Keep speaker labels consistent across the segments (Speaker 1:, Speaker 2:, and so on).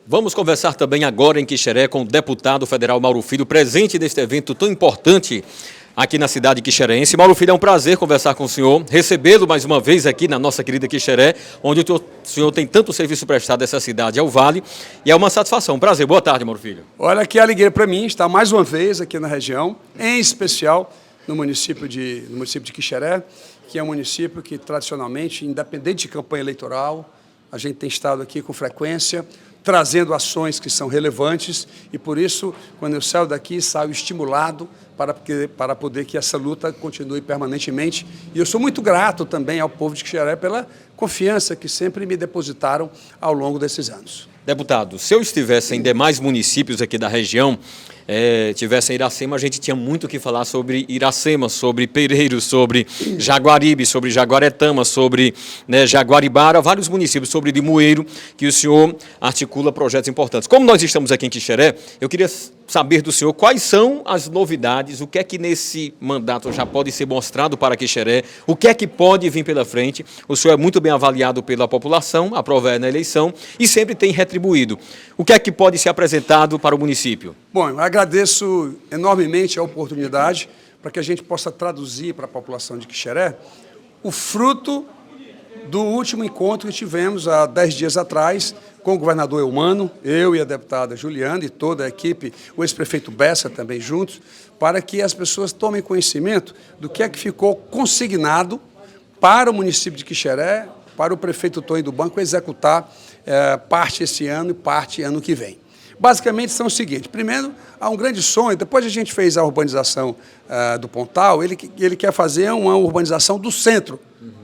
Speaker 1: Vamos conversar também agora em Quixeré com o deputado federal Mauro Filho, presente neste evento tão importante aqui na cidade quixerense. Mauro Filho, é um prazer conversar com o senhor, recebê-lo mais uma vez aqui na nossa querida Quixeré, onde o senhor tem tanto serviço prestado a essa cidade, ao Vale, e é uma satisfação. Um prazer. Boa tarde, Mauro Filho.
Speaker 2: Olha, que alegria para mim estar mais uma vez aqui na região, em especial no município de Quixeré, que é um município que tradicionalmente, independente de campanha eleitoral, a gente tem estado aqui com frequência, trazendo ações que são relevantes e, por isso, quando eu saio daqui, saio estimulado para poder que essa luta continue permanentemente. E eu sou muito grato também ao povo de Quixeré pela confiança que sempre me depositaram ao longo desses anos.
Speaker 1: Deputado, se eu estivesse em demais municípios aqui da região, tivesse em Iracema, a gente tinha muito o que falar sobre Iracema, sobre Pereiros, sobre Jaguaribe, sobre Jaguaretama, sobre Jaguaribara, vários municípios, sobre Limoeiro, que o senhor articula projetos importantes. Como nós estamos aqui em Quixeré, eu queria saber do senhor quais são as novidades, o que é que nesse mandato já pode ser mostrado para Quixeré, o que é que pode vir pela frente. O senhor é muito bem avaliado pela população, aprovado na eleição e sempre tem retribuído. O que é que pode ser apresentado para o município?
Speaker 2: Bom, eu agradeço enormemente a oportunidade para que a gente possa traduzir para a população de Quixeré o fruto do último encontro que tivemos há 10 dias atrás com o governador Eumano, eu e a deputada Juliana e toda a equipe, o ex-prefeito Bessa também juntos, para que as pessoas tomem conhecimento do que é que ficou consignado para o município de Quixeré, para o prefeito Toninho do Banco executar parte esse ano e parte ano que vem. Basicamente são o seguinte: primeiro, há um grande sonho, depois a gente fez a urbanização do Pontal, ele quer fazer uma urbanização do centro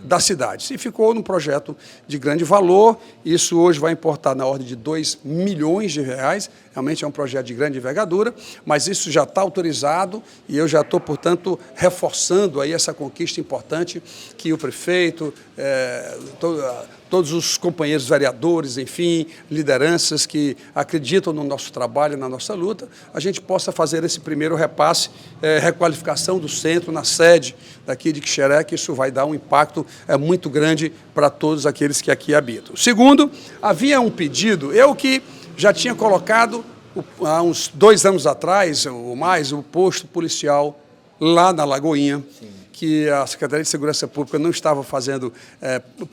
Speaker 2: da cidade. E ficou num projeto de grande valor, isso hoje vai importar na ordem de 2 milhões de reais, realmente é um projeto de grande envergadura, mas isso já está autorizado e eu já estou, portanto, reforçando aí essa conquista importante que o prefeito, todos os companheiros vereadores, enfim, lideranças que acreditam no nosso trabalho, na nossa luta, a gente possa fazer esse primeiro repasse, requalificação do centro, na sede daqui de Quixeré, que isso vai dar um impacto muito grande para todos aqueles que aqui habitam. Segundo, havia um pedido, eu que já tinha colocado há uns 2 anos atrás, ou mais, o posto policial lá na Lagoinha, que a Secretaria de Segurança Pública não estava fazendo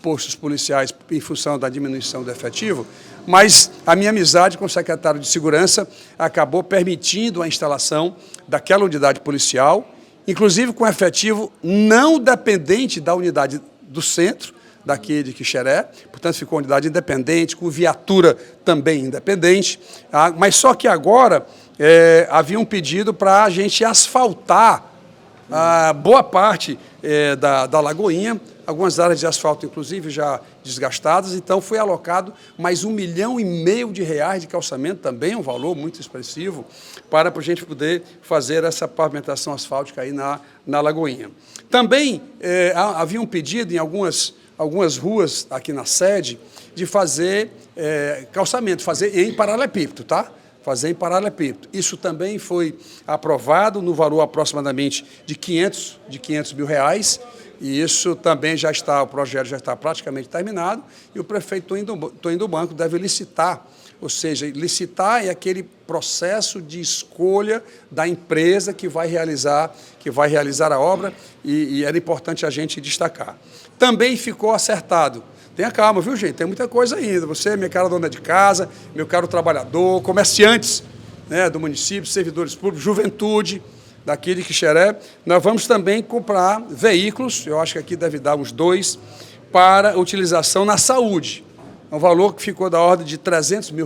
Speaker 2: postos policiais em função da diminuição do efetivo, mas a minha amizade com o secretário de Segurança acabou permitindo a instalação daquela unidade policial, inclusive com efetivo não dependente da unidade do centro, daqui de Quixeré, portanto ficou uma unidade independente, com viatura também independente, mas só que agora havia um pedido para a gente asfaltar boa parte da Lagoinha, algumas áreas de asfalto, inclusive, já desgastadas, então foi alocado mais R$1,5 milhão de calçamento, também um valor muito expressivo, para a gente poder fazer essa pavimentação asfáltica aí na Lagoinha. Também havia um pedido em algumas ruas aqui na sede de fazer calçamento, fazer em paralelepípedo, tá? Fazer em paralelepípedo. Isso também foi aprovado no valor aproximadamente de 500 mil reais, e isso também já está, o projeto já está praticamente terminado, e o prefeito Toninho do Banco deve licitar, ou seja, licitar é aquele processo de escolha da empresa que vai realizar a obra, e era importante a gente destacar. Também ficou acertado. Tenha calma, viu, gente? Tem muita coisa ainda. Você, minha cara dona de casa, meu caro trabalhador, comerciantes do município, servidores públicos, juventude daqui de Quixeré, nós vamos também comprar veículos, eu acho que aqui deve dar uns 2, para utilização na saúde. É um valor que ficou da ordem de R$300 mil,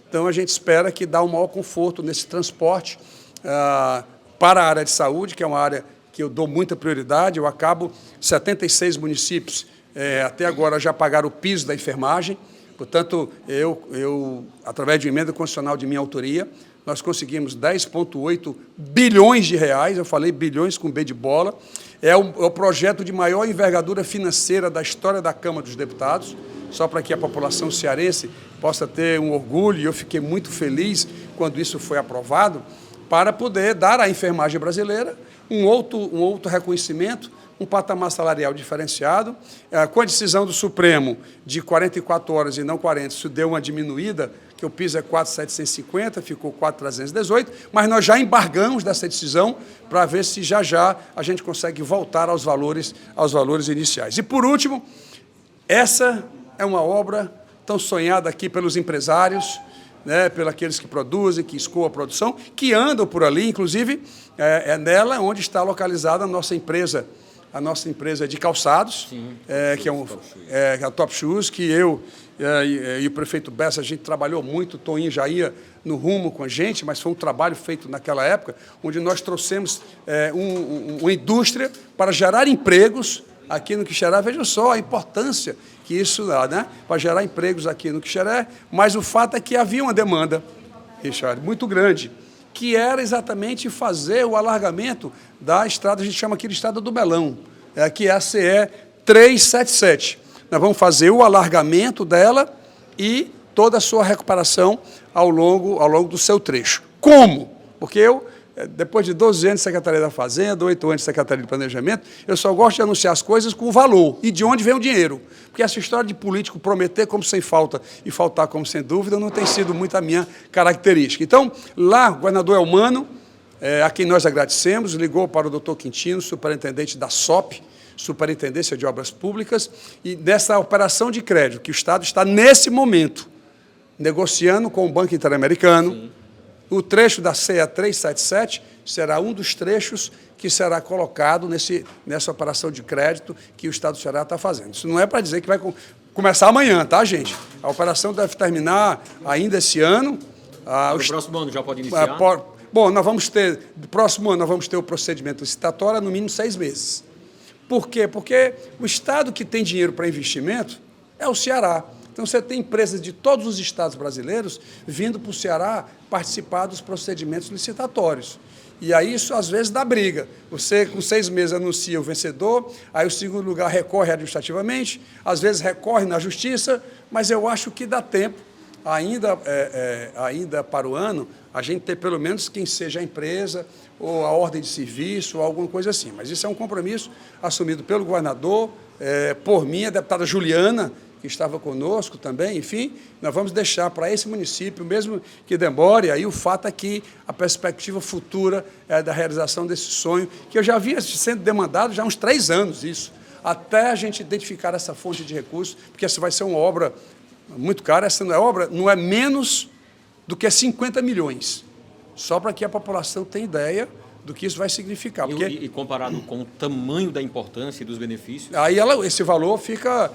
Speaker 2: então a gente espera que dá um maior conforto nesse transporte para a área de saúde, que é uma área que eu dou muita prioridade. Eu acabo 76 municípios até agora já pagaram o piso da enfermagem, portanto, eu através de uma emenda constitucional de minha autoria, nós conseguimos 10,8 bilhões de reais, eu falei bilhões com B de bola, é o projeto de maior envergadura financeira da história da Câmara dos Deputados, só para que a população cearense possa ter um orgulho, e eu fiquei muito feliz quando isso foi aprovado, para poder dar à enfermagem brasileira um outro reconhecimento, um patamar salarial diferenciado. Com a decisão do Supremo de 44 horas e não 40, isso deu uma diminuída, que o piso é 4.750, ficou 4.318, mas nós já embargamos dessa decisão para ver se já a gente consegue voltar aos valores iniciais. E, por último, essa é uma obra tão sonhada aqui pelos empresários, né, pelos aqueles que produzem, que escoam a produção, que andam por ali, inclusive, é nela onde está localizada a nossa empresa de calçados, que é a Top Shoes, que eu e o prefeito Bessa, a gente trabalhou muito, o Toninho já ia no rumo com a gente, mas foi um trabalho feito naquela época, onde nós trouxemos uma indústria para gerar empregos aqui no Quixeré. Vejam só a importância que isso dá, né? Para gerar empregos aqui no Quixeré, mas o fato é que havia uma demanda, Richard, muito grande, que era exatamente fazer o alargamento da estrada, a gente chama aqui de Estrada do Belão, que é a CE 377. Nós vamos fazer o alargamento dela e toda a sua recuperação ao longo do seu trecho. Como? Porque eu, depois de 12 anos de Secretaria da Fazenda, 8 anos de Secretaria de Planejamento, eu só gosto de anunciar as coisas com valor e de onde vem o dinheiro. Porque essa história de político prometer como sem falta e faltar como sem dúvida não tem sido muito a minha característica. Então, lá, o governador Elmano, a quem nós agradecemos, ligou para o doutor Quintino, superintendente da SOP, Superintendência de Obras Públicas, e dessa operação de crédito que o Estado está, nesse momento, negociando com o Banco Interamericano. Sim. O trecho da CE 377 será um dos trechos que será colocado nessa operação de crédito que o Estado do Ceará está fazendo. Isso não é para dizer que vai começar amanhã, tá, gente? A operação deve terminar ainda esse ano.
Speaker 1: No próximo ano já pode iniciar?
Speaker 2: Bom, no próximo ano nós vamos ter o procedimento licitatório há no mínimo 6 meses. Por quê? Porque o Estado que tem dinheiro para investimento é o Ceará. Então, você tem empresas de todos os estados brasileiros vindo para o Ceará participar dos procedimentos licitatórios. E aí isso, às vezes, dá briga. Você, com 6 meses, anuncia o vencedor, aí o segundo lugar recorre administrativamente, às vezes recorre na justiça, mas eu acho que dá tempo, ainda para o ano, a gente ter pelo menos quem seja a empresa ou a ordem de serviço ou alguma coisa assim. Mas isso é um compromisso assumido pelo governador, por mim, a deputada Juliana, que estava conosco também, enfim, nós vamos deixar para esse município, mesmo que demore, aí o fato é que a perspectiva futura é da realização desse sonho, que eu já vinha sendo demandado já há uns 3 anos, isso, até a gente identificar essa fonte de recursos, porque essa vai ser uma obra muito cara, essa não é menos do que 50 milhões, só para que a população tenha ideia do que isso vai significar. Porque,
Speaker 1: e comparado com o tamanho da importância e dos benefícios?
Speaker 2: Aí esse valor fica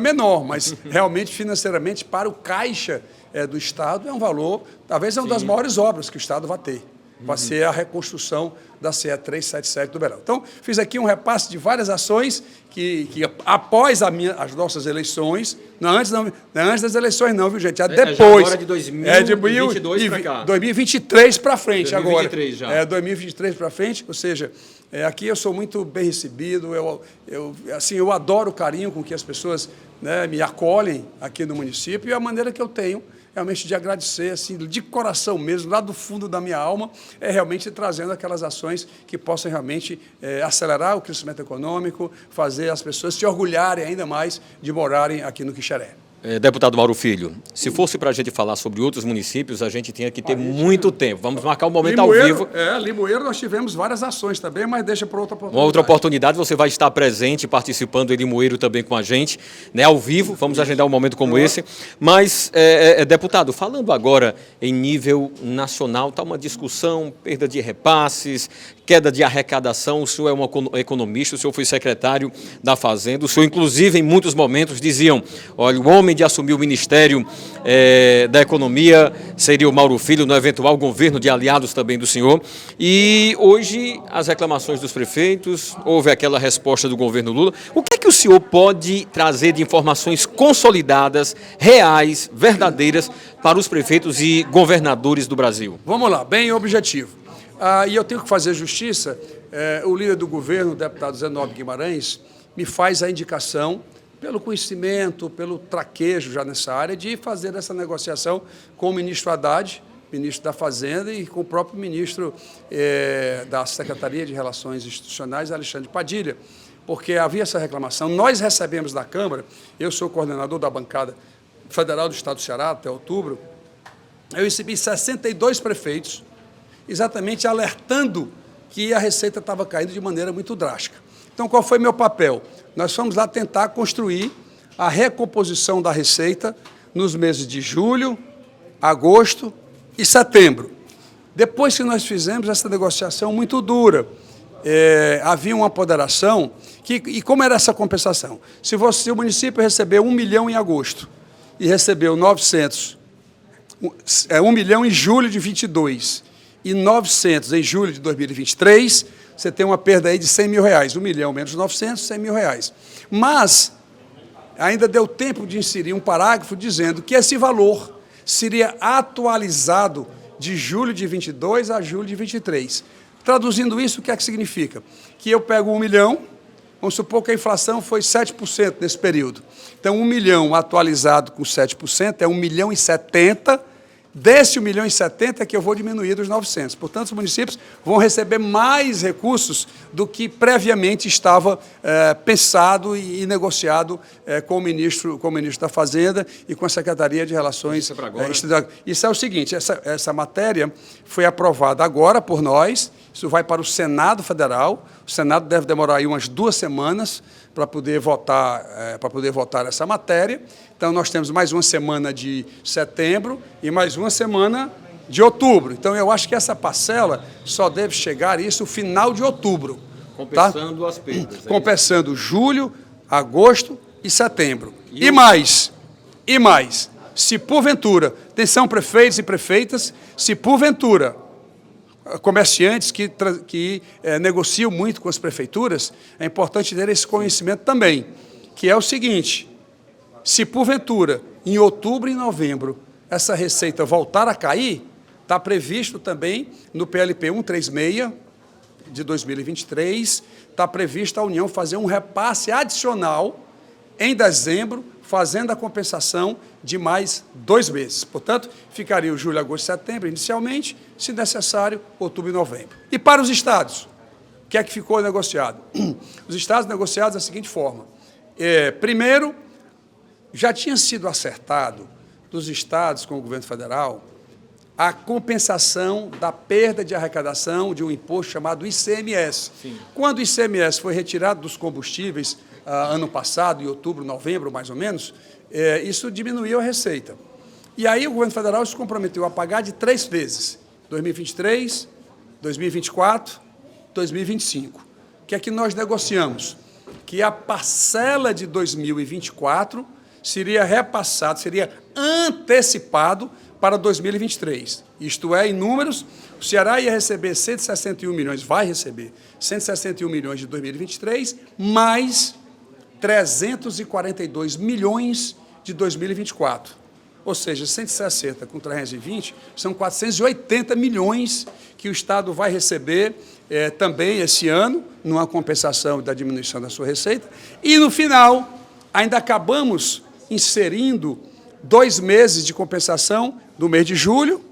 Speaker 2: menor, mas realmente, financeiramente, para o caixa do Estado, é um valor, talvez é uma das maiores obras que o Estado vai ter. Vai ser a reconstrução da CE 377 do Belão. Então, fiz aqui um repasse de várias ações que após as nossas eleições, não antes das eleições não, viu, gente? Depois.
Speaker 1: Agora de 2022 para cá.
Speaker 2: 2023 para frente
Speaker 1: 2023
Speaker 2: agora.
Speaker 1: Já.
Speaker 2: 2023 para frente, ou seja, aqui eu sou muito bem recebido, eu adoro o carinho com que as pessoas, né, me acolhem aqui no município e a maneira que eu tenho realmente de agradecer, assim, de coração mesmo, lá do fundo da minha alma, realmente trazendo aquelas ações que possam realmente acelerar o crescimento econômico, fazer as pessoas se orgulharem ainda mais de morarem aqui no Quixeré.
Speaker 1: Deputado Mauro Filho, se fosse para a gente falar sobre outros municípios, a gente tinha que ter muito tempo. Vamos marcar um momento ao vivo.
Speaker 2: Limoeiro nós tivemos várias ações também, mas deixa para outra oportunidade.
Speaker 1: Uma outra oportunidade, você vai estar presente, participando em Limoeiro também com a gente, né, ao vivo, vamos agendar um momento como esse. Mas, deputado, falando agora em nível nacional, está uma discussão, perda de repasses, queda de arrecadação, o senhor é um economista, o senhor foi secretário da Fazenda, o senhor, inclusive, em muitos momentos diziam, olha, o homem de assumir o Ministério da Economia seria o Mauro Filho, no eventual governo de aliados também do senhor. E hoje, as reclamações dos prefeitos, houve aquela resposta do governo Lula. O que é que o senhor pode trazer de informações consolidadas, reais, verdadeiras, para os prefeitos e governadores do Brasil?
Speaker 2: Vamos lá, bem objetivo. E eu tenho que fazer justiça, o líder do governo, o deputado Zé Nobre Guimarães, me faz a indicação, pelo conhecimento, pelo traquejo já nessa área, de fazer essa negociação com o ministro Haddad, ministro da Fazenda, e com o próprio ministro da Secretaria de Relações Institucionais, Alexandre Padilha, porque havia essa reclamação. Nós recebemos da Câmara, eu sou coordenador da bancada federal do Estado do Ceará até outubro, eu recebi 62 prefeitos, exatamente alertando que a receita estava caindo de maneira muito drástica. Então, qual foi meu papel? Nós fomos lá tentar construir a recomposição da receita nos meses de julho, agosto e setembro. Depois que nós fizemos essa negociação muito dura, havia uma ponderação, e como era essa compensação? Se o município recebeu 1 milhão em agosto e recebeu 1 milhão em julho de 22 e 900 em julho de 2023, você tem uma perda aí de 100 mil reais, 1 milhão menos 900, 100 mil reais. Mas ainda deu tempo de inserir um parágrafo dizendo que esse valor seria atualizado de julho de 22 a julho de 23. Traduzindo isso, o que é que significa? Que eu pego 1 milhão, vamos supor que a inflação foi 7% nesse período. Então, 1 milhão atualizado com 7% é 1 milhão e 70. Desse 1 milhão e 70 é que eu vou diminuir dos 900. Portanto, os municípios vão receber mais recursos do que previamente estava pensado e negociado com o ministro da Fazenda e com a Secretaria de Relações Institucionais. Isso é o seguinte, essa matéria foi aprovada agora por nós, isso vai para o Senado Federal, o Senado deve demorar aí umas 2 semanas para poder votar essa matéria. Então, nós temos mais uma semana de setembro e mais uma semana de outubro. Então, eu acho que essa parcela só deve chegar isso no final de outubro.
Speaker 1: Compensando as perdas.
Speaker 2: Compensando julho, agosto e setembro. E mais, se porventura, atenção prefeitos e prefeitas, se porventura comerciantes que negociam muito com as prefeituras, é importante ter esse conhecimento também, que é o seguinte: se porventura, em outubro e novembro, essa receita voltar a cair, está previsto também no PLP 136 de 2023, está previsto a União fazer um repasse adicional em dezembro, fazendo a compensação de mais 2 meses. Portanto, ficaria o julho, agosto e setembro inicialmente, se necessário, outubro e novembro. E para os estados, o que é que ficou negociado? Os estados negociados da seguinte forma: primeiro, já tinha sido acertado dos estados com o governo federal a compensação da perda de arrecadação de um imposto chamado ICMS. Sim. Quando o ICMS foi retirado dos combustíveis ano passado, em outubro, novembro, mais ou menos, isso diminuiu a receita. E aí o governo federal se comprometeu a pagar de 3 vezes, 2023, 2024, 2025. O que é que nós negociamos? Que a parcela de 2024 seria repassado, seria antecipado para 2023. Isto é, em números, o Ceará ia receber 161 milhões, vai receber 161 milhões de 2023, mais 342 milhões de 2024. Ou seja, 160 com 320, são 480 milhões que o Estado vai receber também esse ano, numa compensação da diminuição da sua receita. E, no final, ainda acabamos inserindo 2 meses de compensação do mês de julho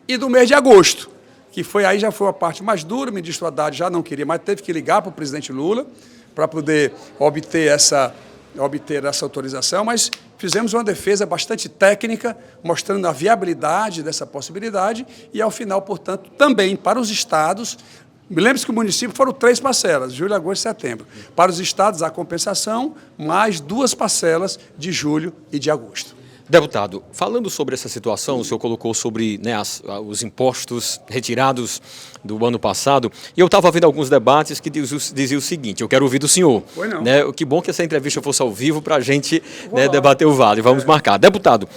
Speaker 2: e do mês de agosto, que já foi a parte mais dura. O ministro Haddad já não queria, mas teve que ligar para o presidente Lula para poder obter essa autorização, mas fizemos uma defesa bastante técnica, mostrando a viabilidade dessa possibilidade e, ao final, portanto, também para os estados. Me lembro que o município foram 3 parcelas, julho, agosto e setembro. Para os estados, a compensação, mais 2 parcelas de julho e de agosto.
Speaker 1: Deputado, falando sobre essa situação, o senhor colocou sobre os impostos retirados do ano passado, e eu estava vendo alguns debates que diziam o seguinte: eu quero ouvir do senhor.
Speaker 2: Foi não.
Speaker 1: Que bom que essa entrevista fosse ao vivo para a gente debater o Vale. Vamos marcar. Deputado,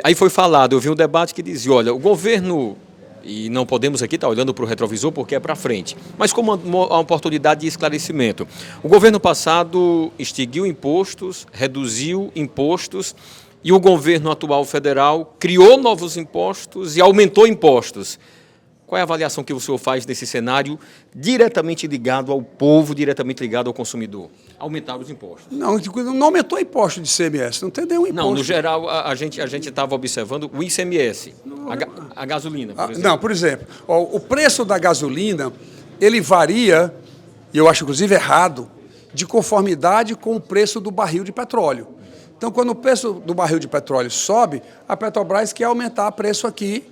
Speaker 1: aí foi falado, eu vi um debate que dizia: olha, o governo, e não podemos aqui estar olhando para o retrovisor porque é para frente, mas como uma oportunidade de esclarecimento. O governo passado extinguiu impostos, reduziu impostos, e o governo atual federal criou novos impostos e aumentou impostos. Qual é a avaliação que o senhor faz desse cenário diretamente ligado ao povo, diretamente ligado ao consumidor? Aumentar os impostos.
Speaker 2: Não aumentou o imposto de ICMS, não tem nenhum imposto.
Speaker 1: Não, no geral, a gente estava observando o ICMS, a gasolina, por exemplo.
Speaker 2: Não, por exemplo, o preço da gasolina, ele varia, e eu acho inclusive errado, de conformidade com o preço do barril de petróleo. Então, quando o preço do barril de petróleo sobe, a Petrobras quer aumentar o preço aqui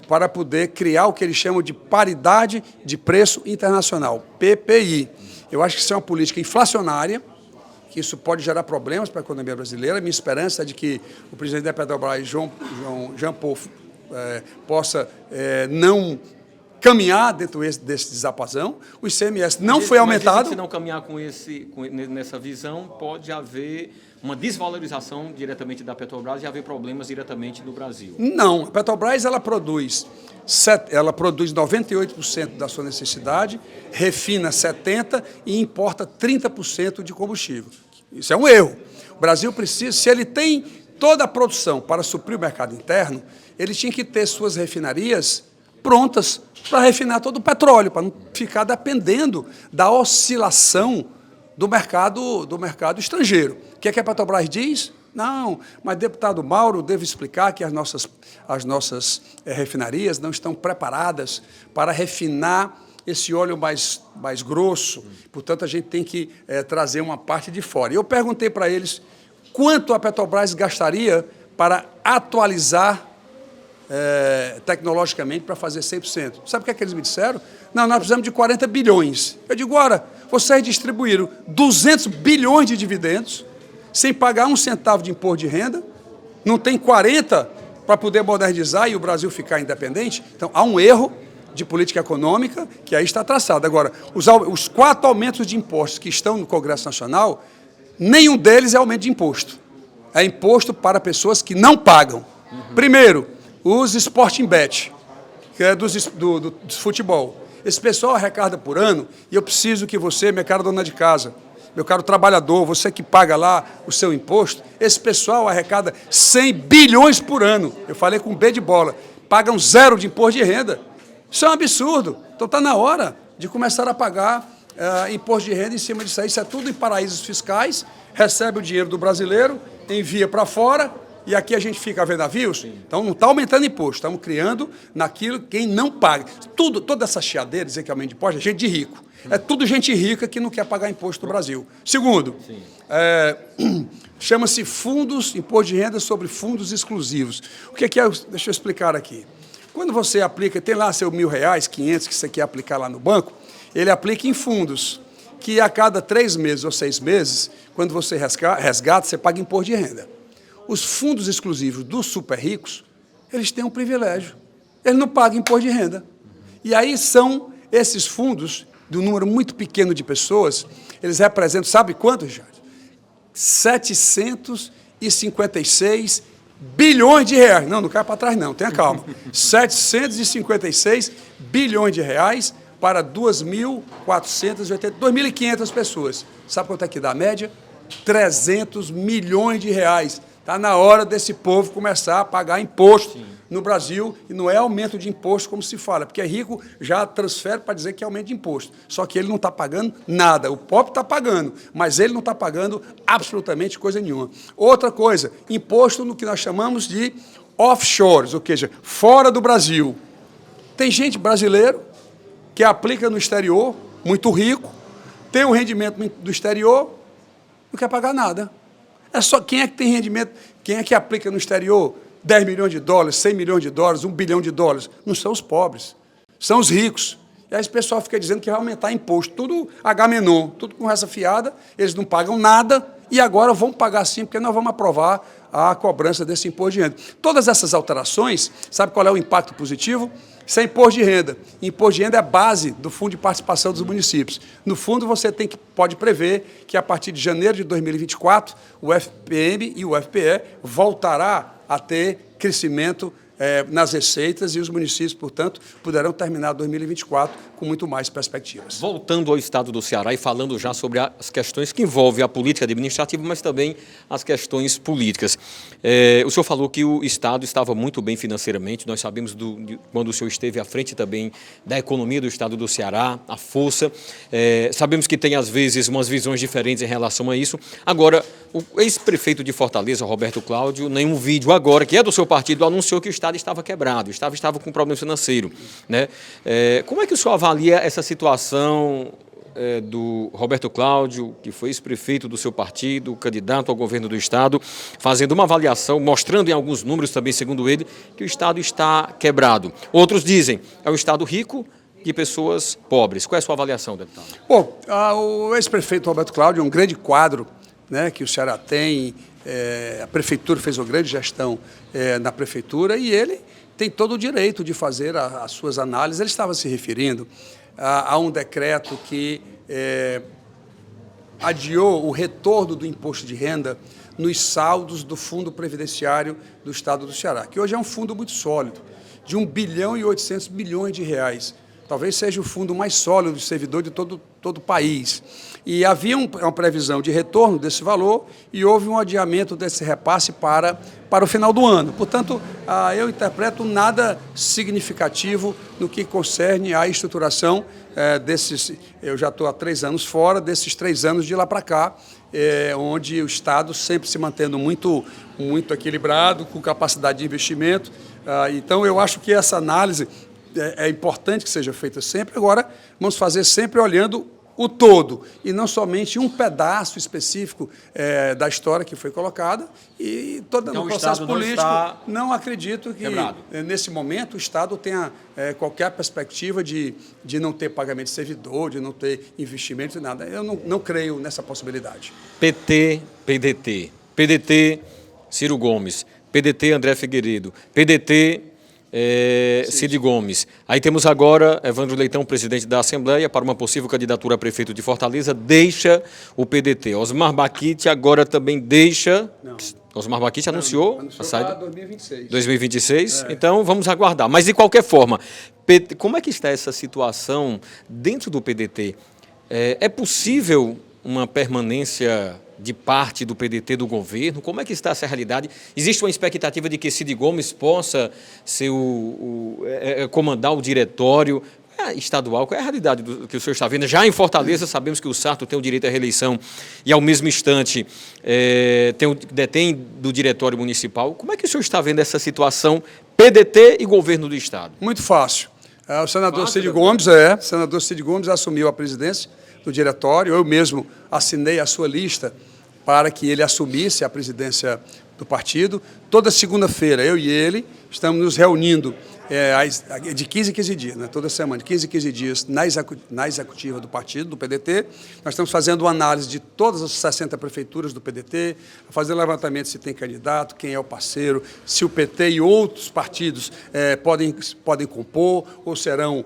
Speaker 2: para poder criar o que eles chamam de paridade de preço internacional, PPI. Eu acho que isso é uma política inflacionária, que isso pode gerar problemas para a economia brasileira. Minha esperança é de que o presidente da Petrobras, Jean Paul, possa não caminhar dentro desse desapazão. O ICMS não foi aumentado.
Speaker 1: Se não caminhar nessa visão, pode haver uma desvalorização diretamente da Petrobras e haver problemas diretamente no Brasil.
Speaker 2: Não, a Petrobras ela produz 98% da sua necessidade, refina 70% e importa 30% de combustível. Isso é um erro. O Brasil precisa, se ele tem toda a produção para suprir o mercado interno, ele tinha que ter suas refinarias prontas para refinar todo o petróleo, para não ficar dependendo da oscilação do mercado estrangeiro. O que é que a Petrobras diz? Não, mas, deputado Mauro, devo explicar que as nossas refinarias não estão preparadas para refinar esse óleo mais grosso, portanto, a gente tem que trazer uma parte de fora. E eu perguntei para eles quanto a Petrobras gastaria para atualizar tecnologicamente para fazer 100%. Sabe o que é que eles me disseram? Não, nós precisamos de 40 bilhões. Eu digo, ora, vocês distribuíram 200 bilhões de dividendos, sem pagar um centavo de imposto de renda, não tem 40 para poder modernizar e o Brasil ficar independente. Então, há um erro de política econômica que aí está traçado. Agora, os 4 aumentos de impostos que estão no Congresso Nacional, nenhum deles é aumento de imposto. É imposto para pessoas que não pagam. Primeiro, os Sporting Bet, que é do futebol. Esse pessoal arrecada por ano, e eu preciso que você, minha cara dona de casa, meu caro trabalhador, você que paga lá o seu imposto, esse pessoal arrecada 100 bilhões por ano. Eu falei com B de bola, pagam 0 de imposto de renda. Isso é um absurdo. Então está na hora de começar a pagar imposto de renda em cima disso aí. Isso é tudo em paraísos fiscais, recebe o dinheiro do brasileiro, envia para fora, e aqui a gente fica a ver navios. Então não está aumentando imposto, estamos criando naquilo quem não paga. Toda essa chiadeira, dizer que aumenta imposto, é gente de rico. É tudo gente rica que não quer pagar imposto no Brasil. Segundo, chama-se imposto de renda sobre fundos exclusivos. O que é? Deixa eu explicar aqui. Quando você aplica, tem lá seu R$1.000, 500 que você quer aplicar lá no banco, ele aplica em fundos, que a cada 3 meses ou 6 meses, quando você resgata, você paga imposto de renda. Os fundos exclusivos dos super ricos, eles têm um privilégio. Eles não pagam imposto de renda. E aí são esses fundos, de um número muito pequeno de pessoas, eles representam, sabe quanto, Richard? 756 bilhões de reais. Não cai para trás não, tenha calma. 756 bilhões de reais para 2.500 pessoas. Sabe quanto é que dá a média? 300 milhões de reais. Está na hora desse povo começar a pagar imposto no Brasil, e não é aumento de imposto como se fala, porque é rico já transfere para dizer que é aumento de imposto. Só que ele não está pagando nada. O pobre está pagando, mas ele não está pagando absolutamente coisa nenhuma. Outra coisa, imposto no que nós chamamos de offshores, ou seja, fora do Brasil. Tem gente brasileiro que aplica no exterior, muito rico, tem um rendimento do exterior, não quer pagar nada. É só quem é que tem rendimento, quem é que aplica no exterior 10 milhões de dólares, 100 milhões de dólares, 1 bilhão de dólares? Não são os pobres, são os ricos. E aí esse pessoal fica dizendo que vai aumentar imposto, tudo Agamenon, tudo com essa fiada, eles não pagam nada e agora vão pagar sim, porque nós vamos aprovar a cobrança desse imposto de renda. Todas essas alterações, sabe qual é o impacto positivo? Isso é imposto de renda. Imposto de renda é a base do Fundo de Participação dos Municípios. No fundo, você pode prever que, a partir de janeiro de 2024, o FPM e o FPE voltará a ter crescimento nas receitas e os municípios, portanto, poderão terminar 2024 com muito mais perspectivas.
Speaker 1: Voltando ao estado do Ceará e falando já sobre as questões que envolvem a política administrativa, mas também as questões políticas. O senhor falou que o estado estava muito bem financeiramente, nós sabemos quando o senhor esteve à frente também da economia do estado do Ceará, a força, sabemos que tem às vezes umas visões diferentes em relação a isso. Agora, o ex-prefeito de Fortaleza, Roberto Cláudio, em um vídeo agora, que é do seu partido, anunciou que o estado estava quebrado, estava com problema financeiro, né? Como é que o senhor avalia essa situação do Roberto Cláudio, que foi ex-prefeito do seu partido, candidato ao governo do Estado, fazendo uma avaliação, mostrando em alguns números também, segundo ele, que o Estado está quebrado. Outros dizem, é um Estado rico de pessoas pobres. Qual é a sua avaliação, deputado?
Speaker 2: Bom, o ex-prefeito Roberto Cláudio é um grande quadro, né, que o Ceará tem. A prefeitura fez uma grande gestão na prefeitura e ele tem todo o direito de fazer as suas análises. Ele estava se referindo a um decreto que adiou o retorno do imposto de renda nos saldos do Fundo Previdenciário do Estado do Ceará, que hoje é um fundo muito sólido, de 1 bilhão e 800 milhões de reais. Talvez seja o fundo mais sólido de servidor de todo o país. E havia uma previsão de retorno desse valor e houve um adiamento desse repasse para o final do ano. Portanto, eu interpreto nada significativo no que concerne à estruturação desses. Eu já estou há 3 anos fora, desses 3 anos de lá para cá, onde o Estado sempre se mantendo muito equilibrado, com capacidade de investimento. Então, eu acho que essa análise é importante que seja feita sempre. Agora, vamos fazer sempre olhando o todo, e não somente um pedaço específico da história que foi colocada, e todo no processo político. Não acredito que, nesse momento, o Estado tenha qualquer perspectiva de não ter pagamento de servidor, de não ter investimento, nada. Eu não creio nessa possibilidade.
Speaker 1: PT, PDT. PDT, Ciro Gomes. PDT, André Figueiredo. PDT, Cid Gomes. Aí temos agora Evandro Leitão, presidente da Assembleia, para uma possível candidatura a prefeito de Fortaleza, deixa o PDT. Osmar Baquite agora também deixa. Não. Osmar Baquite anunciou a saída.
Speaker 2: 2026.
Speaker 1: 2026? Então vamos aguardar. Mas de qualquer forma, como é que está essa situação dentro do PDT? É possível uma permanência de parte do PDT do governo? Como é que está essa realidade? Existe uma expectativa de que Cid Gomes possa ser comandar o diretório estadual? Qual é a realidade do que o senhor está vendo? Já em Fortaleza, sabemos que o Sarto tem o direito à reeleição e, ao mesmo instante, detém do diretório municipal. Como é que o senhor está vendo essa situação PDT e governo do Estado?
Speaker 2: Muito fácil. O senador Cid Gomes assumiu a presidência do diretório. Eu mesmo assinei a sua lista para que ele assumisse a presidência do partido. Toda segunda-feira, eu e ele estamos nos reunindo de 15 em 15 dias, né? Toda semana, de 15 em 15 dias, na executiva do partido, do PDT. Nós estamos fazendo uma análise de todas as 60 prefeituras do PDT, fazendo levantamento se tem candidato, quem é o parceiro, se o PT e outros partidos podem compor ou serão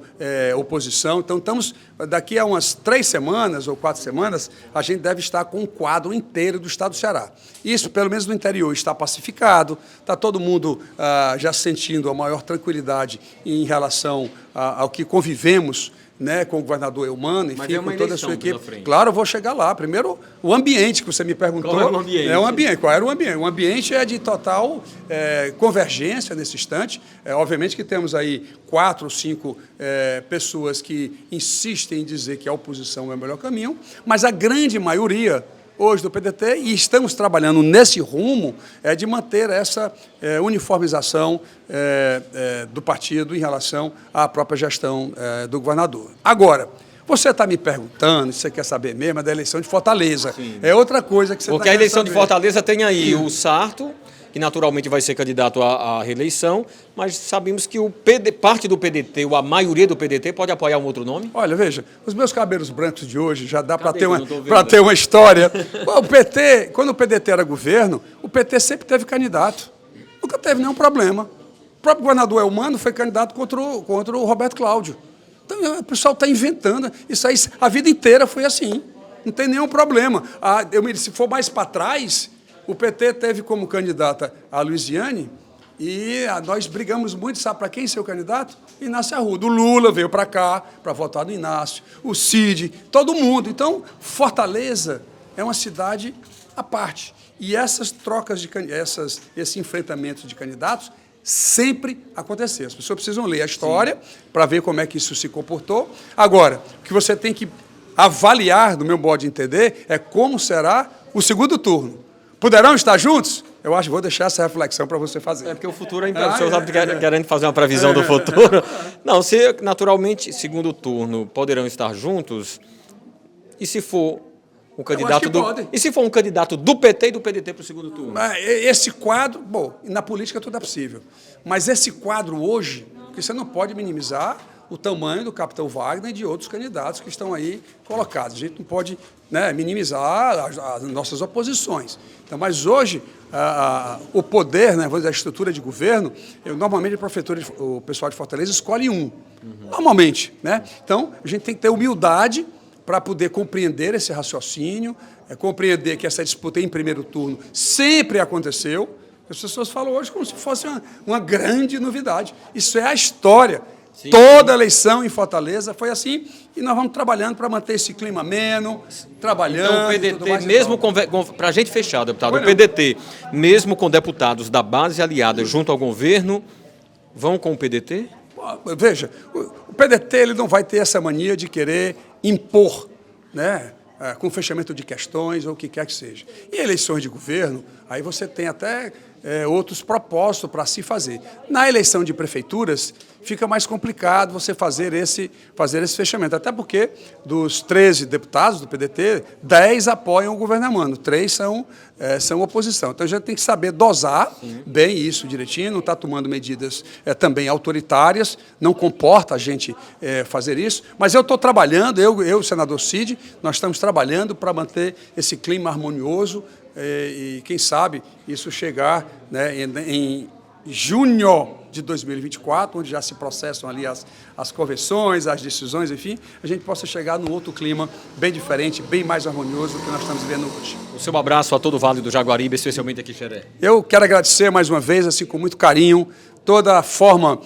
Speaker 2: oposição. Então, daqui a umas 3 semanas ou 4 semanas, a gente deve estar com um quadro inteiro do Estado do Ceará. Isso, pelo menos no interior, está pacificado, está todo mundo já sentindo a maior tranquilidade em relação ao que convivemos, né, com o governador Eumano, enfim, com toda a sua equipe. Claro, eu vou chegar lá. Primeiro, o ambiente que você me perguntou.
Speaker 1: Qual é o ambiente?
Speaker 2: Qual era o ambiente? O ambiente é de total convergência nesse instante. Obviamente que temos aí 4 ou 5 pessoas que insistem em dizer que a oposição é o melhor caminho, mas a grande maioria hoje do PDT, e estamos trabalhando nesse rumo, de manter essa uniformização do partido em relação à própria gestão do governador. Agora, você está me perguntando, se você quer saber mesmo, é da eleição de Fortaleza. Sim. É outra coisa que você está querendo saber.
Speaker 1: Porque a eleição de Fortaleza tem aí o Sarto, que naturalmente vai ser candidato à reeleição, mas sabemos que parte do PDT, ou a maioria do PDT, pode apoiar um outro nome?
Speaker 2: Olha, veja, os meus cabelos brancos de hoje já dá para ter uma história. O PT, quando o PDT era governo, o PT sempre teve candidato. Nunca teve nenhum problema. O próprio governador Eumano foi candidato contra o Roberto Cláudio. Então, o pessoal está inventando. Isso aí, a vida inteira foi assim. Não tem nenhum problema. Se for mais para trás, o PT teve como candidata a Luiziane e nós brigamos muito, sabe para quem ser o candidato? Inácio Arruda. O Lula veio para cá para votar no Inácio, o Cid, todo mundo. Então, Fortaleza é uma cidade à parte. E essas trocas esse enfrentamento de candidatos sempre aconteceu. As pessoas precisam ler a história para ver como é que isso se comportou. Agora, o que você tem que avaliar, do meu modo de entender, é como será o segundo turno. Poderão estar juntos? Eu acho que vou deixar essa reflexão para você fazer.
Speaker 1: Porque o futuro é imprevisível. Você está querendo fazer uma previsão do futuro? Não, se naturalmente, segundo turno, poderão estar juntos, E se for um
Speaker 2: acho
Speaker 1: candidato
Speaker 2: que pode.
Speaker 1: E se for um candidato do PT e do PDT para o segundo turno?
Speaker 2: Esse quadro, bom, na política tudo é possível, mas esse quadro hoje, porque você não pode minimizar o tamanho do capitão Wagner e de outros candidatos que estão aí colocados. A gente não pode, né, minimizar as nossas oposições. Então, mas hoje, o poder, né, vamos dizer, a estrutura de governo, normalmente o pessoal de Fortaleza escolhe um, normalmente. Né? Então, a gente tem que ter humildade para poder compreender esse raciocínio, compreender que essa disputa em primeiro turno sempre aconteceu. As pessoas falam hoje como se fosse uma grande novidade. Isso é a história. Sim. Toda eleição em Fortaleza foi assim, e nós vamos trabalhando para manter esse clima ameno, trabalhando.
Speaker 1: Então, o PDT, mesmo para a gente fechar, deputado, o PDT, mesmo com deputados da base aliada junto ao governo, vão com o PDT?
Speaker 2: Veja, o PDT ele não vai ter essa mania de querer impor, né, com fechamento de questões ou o que quer que seja. Em eleições de governo, aí você tem até outros propósitos para se fazer. Na eleição de prefeituras, fica mais complicado você fazer esse fechamento, até porque dos 13 deputados do PDT, 10 apoiam o governo Amano, 3 são oposição. Então a gente tem que saber dosar bem isso direitinho, não está tomando medidas também autoritárias, não comporta a gente fazer isso, mas eu estou trabalhando, eu e o senador Cid, nós estamos trabalhando para manter esse clima harmonioso e quem sabe isso chegar, né, em junho de 2024, onde já se processam ali as convenções, as decisões, enfim, a gente possa chegar num outro clima bem diferente, bem mais harmonioso do que nós estamos vendo hoje.
Speaker 1: O seu abraço a todo o Vale do Jaguaribe, especialmente aqui em Xeré.
Speaker 2: Eu quero agradecer mais uma vez, assim, com muito carinho, toda a forma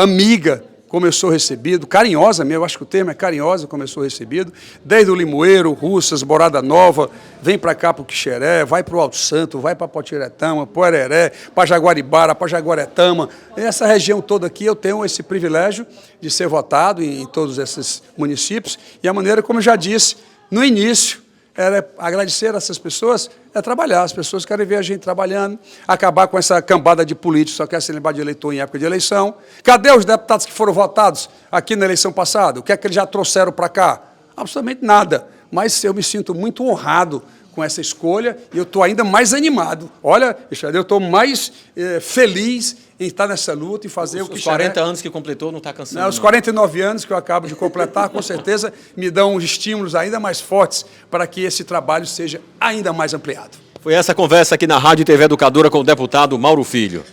Speaker 2: amiga como eu sou recebido, carinhosa mesmo, eu acho que o termo é carinhosa como eu sou recebido, desde o Limoeiro, Russas, Morada Nova, vem para cá para o Quixeré, vai para o Alto Santo, vai para Potiretama, Poereré, para Jaguaribara, para Jaguaretama, essa região toda aqui eu tenho esse privilégio de ser votado em todos esses municípios, e a maneira como eu já disse no início, era agradecer a essas pessoas, trabalhar. As pessoas querem ver a gente trabalhando, acabar com essa cambada de políticos, só quer se lembrar de eleitor em época de eleição. Cadê os deputados que foram votados aqui na eleição passada? O que é que eles já trouxeram para cá? Absolutamente nada. Mas eu me sinto muito honrado com essa escolha e eu estou ainda mais animado. Olha, eu estou mais feliz em estar nessa luta e fazer o que...
Speaker 1: Os 40 anos que completou não está cansando.
Speaker 2: Não, os 49 anos que eu acabo de completar, com certeza, me dão estímulos ainda mais fortes para que esse trabalho seja ainda mais ampliado.
Speaker 1: Foi essa conversa aqui na Rádio e TV Educadora com o deputado Mauro Filho.